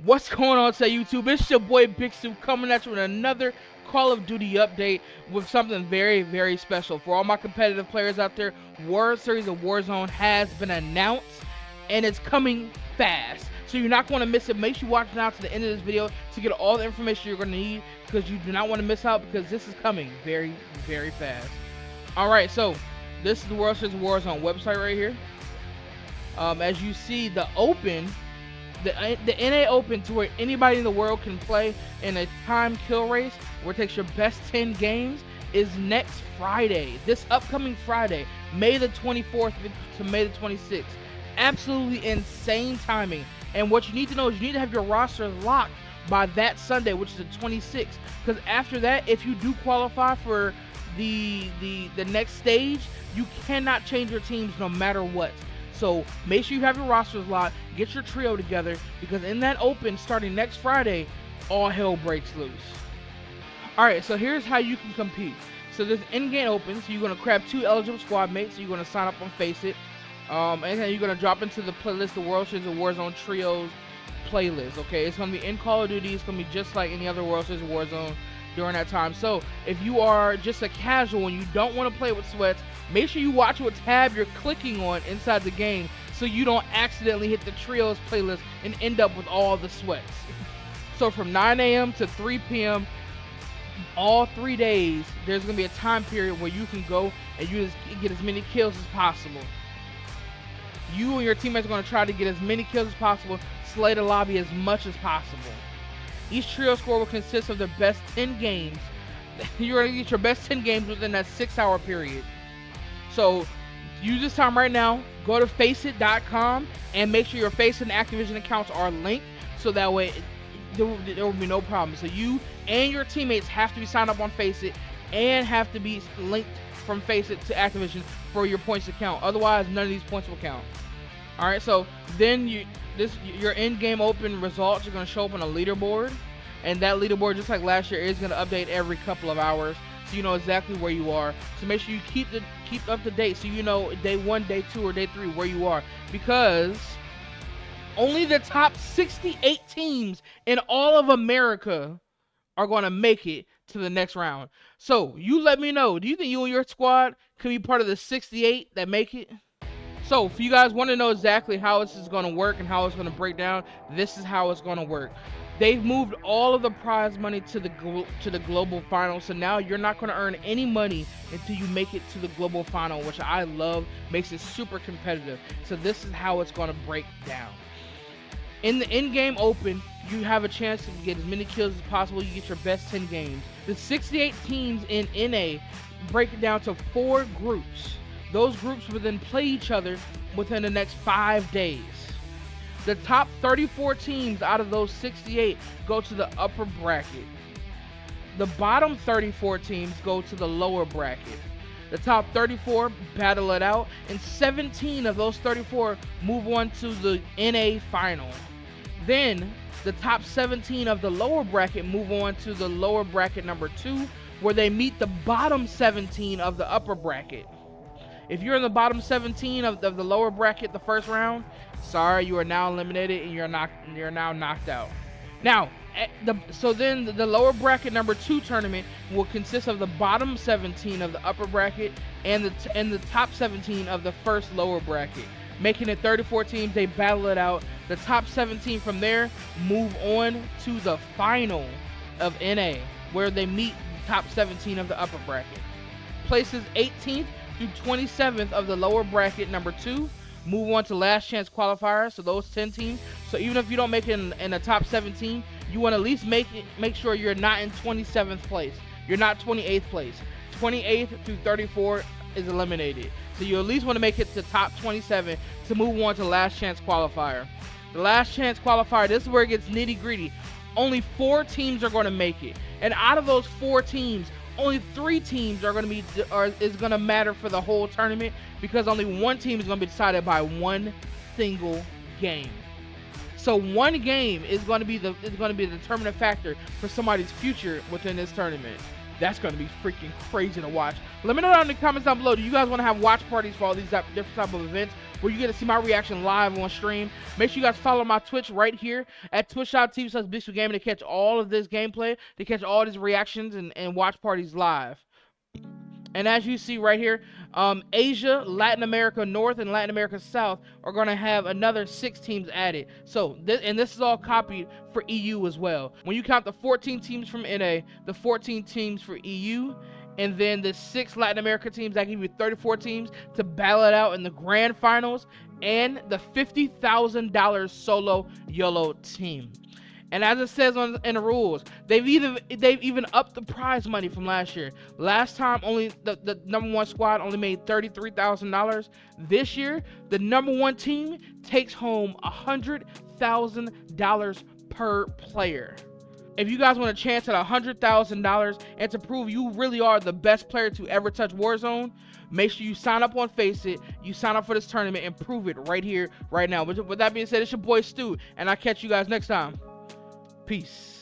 What's going on today, YouTube? It's your boy Big Soup coming at you with another Call of Duty update with something very, very special. For all my competitive players out there, World Series of Warzone has been announced and it's coming fast. So you're not going to miss it. Make sure you watch now to the end of this video to get all the information you're going to need, because you do not want to miss out, because this is coming very, very fast. Alright, so this is the World Series of Warzone website right here. As you see, the NA Open, to where anybody in the world can play in a time kill race where it takes your best 10 games, is next Friday. This upcoming Friday, May the 24th to May the 26th. Absolutely insane timing. And what you need to know is you need to have your roster locked by that Sunday, which is the 26th. Because after that, if you do qualify for the next stage, you cannot change your teams no matter what. So make sure you have your rosters locked, get your trio together, because in that open, starting next Friday, all hell breaks loose. Alright, so here's how you can compete. So there's in-game open, so you're going to grab 2 eligible squad mates, so you're going to sign up on Faceit. And then you're going to drop into the playlist, the World Series of Warzone Trios playlist, okay? It's going to be in Call of Duty, it's going to be just like any other World Series of Warzone during that time. So if you are just a casual and you don't want to play with sweats, make sure you watch what tab you're clicking on inside the game, so you don't accidentally hit the trios playlist and end up with all the sweats. So from 9 a.m. to 3 p.m. all 3 days, there's going to be a time period where you can go and you just get as many kills as possible. You and your teammates are going to try to get as many kills as possible, slay the lobby as much as possible. Each trio score will consist of their best 10 games. You're going to get your best 10 games within that 6-hour period. So use this time right now. Go to Faceit.com and make sure your Faceit and Activision accounts are linked, so that way there will be no problem. So you and your teammates have to be signed up on Faceit and have to be linked from Faceit to Activision for your points to count. Otherwise, none of these points will count. Alright, so then your in-game open results are going to show up on a leaderboard, and that leaderboard, just like last year, is going to update every couple of hours, so you know exactly where you are. So make sure you keep up to date, so you know day 1, day 2, or day 3 where you are, because only the top 68 teams in all of America are going to make it to the next round. So you let me know, do you think you and your squad could be part of the 68 that make it? So if you guys want to know exactly how this is going to work and how it's going to break down, this is how it's going to work. They've moved all of the prize money to the global final, so now you're not going to earn any money until you make it to the global final, which I love, makes it super competitive. So this is how it's going to break down. In the in-game open, you have a chance to get as many kills as possible. You get your best 10 games. The 68 teams in NA break it down to 4 groups. Those groups will then play each other within the next 5 days. The top 34 teams out of those 68 go to the upper bracket. The bottom 34 teams go to the lower bracket. The top 34 battle it out, and 17 of those 34 move on to the NA final. Then the top 17 of the lower bracket move on to the lower bracket number 2, where they meet the bottom 17 of the upper bracket. If you're in the bottom 17 of the lower bracket the first round, sorry, you are now eliminated and you're now knocked out. Now, so then the lower bracket number 2 tournament will consist of the bottom 17 of the upper bracket and the top 17 of the first lower bracket, making it 34 teams. They battle it out. The top 17 from there move on to the final of NA, where they meet the top 17 of the upper bracket. Places 18th through 27th of the lower bracket number 2 move on to last chance qualifiers, so those 10 teams. So even if you don't make it in the top 17, you want to at least make sure you're not in 27th place. You're not 28th place. 28th through 34 is eliminated. So you at least want to make it to top 27 to move on to last chance qualifier. The last chance qualifier, this is where it gets nitty gritty. Only 4 teams are going to make it, and out of those 4 teams, only 3 teams are going to matter for the whole tournament, because only 1 team is going to be decided by 1 single game. So 1 game is going to be the determinant factor for somebody's future within this tournament. That's going to be freaking crazy to watch. Let me know down in the comments down below. Do you guys want to have watch parties for all these different type of events? where you get to see my reaction live on stream. Make sure you guys follow my Twitch right here at twitch.tv/BigSweetGaming to catch all of this gameplay, to catch all these reactions and watch parties live. And as you see right here, Asia, Latin America North, and Latin America South are going to have another 6 teams added. So, this is all copied for EU as well. When you count the 14 teams from NA, the 14 teams for EU, and then the 6 Latin America teams, that give you 34 teams to battle it out in the grand finals, and the $50,000 solo YOLO team. And as it says in the rules, they've even upped the prize money from last year. Last time, only the number 1 squad only made $33,000. This year, the number 1 team takes home $100,000 per player. If you guys want a chance at $100,000 and to prove you really are the best player to ever touch Warzone, make sure you sign up on Faceit, you sign up for this tournament, and prove it right here, right now. With that being said, it's your boy Stu, and I'll catch you guys next time. Peace.